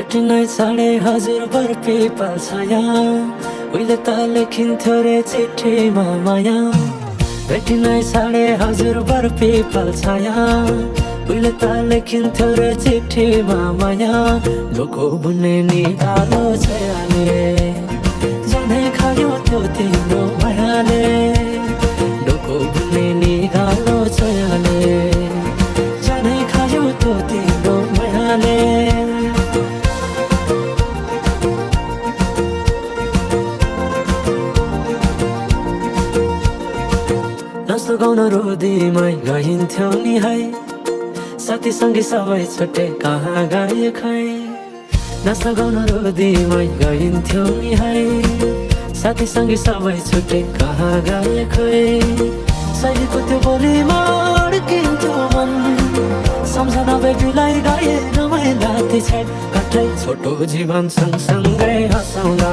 भेटिनै साढे हजुर बर पिपल छाया उहिले त लेखिन्थ्यो रे चिठीमा माया भेटिनै साढे हजुर बर पिपल छाया उहिले त लेखिन्थ्यो रे चिठीमा माया ढोको बुन्ने निगालो छयाले जाने खायो त्यो तिम्रो मायाले ढोको बुन्ने निगालो छयाले जाने खायो त्यो तिम्रो मायाले नाच्नु गाउन रोदीमै गइन्थ्यौ नि है साथीसँगै सबै छुट्टे कहाँ गए खै नाच्नु गाउन रोदीमै गइन्थ्यौ नि है साथीसँगै सबै छुट्टे कहाँ गए खै शैलीको त्यो बोलीमा अड्किन्थ्यो मन सम्झना बेबीलाई गाए रमाइला ती छैन कतै छोटो जीवन सँगसँगै हँसाउँदा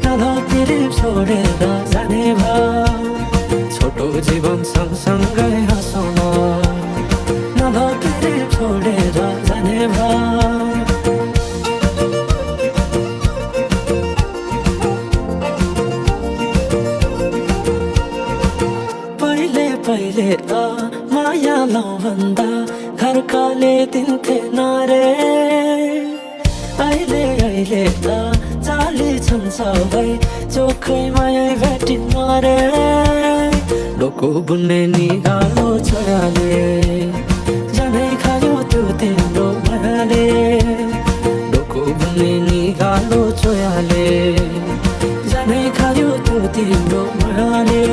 नधतिरिप छोडेर जाने भयो छोटो जीवन सँगसँगै हँसाउन नधतिरिप छोडेर जाने भयो पहिले पहिले त माया लौ भन्दा घरकाले दिन्थे नारे अहिले अहिले त चाली छन् सबै चोखै माया भेटिन्न रे ढोको बुन्ने निगालो छोराले जानै खायो त्यो तिम्रो मायाले ढोको बुन्ने निगालो छोराले जानै खायो त्यो तिम्रो मायाले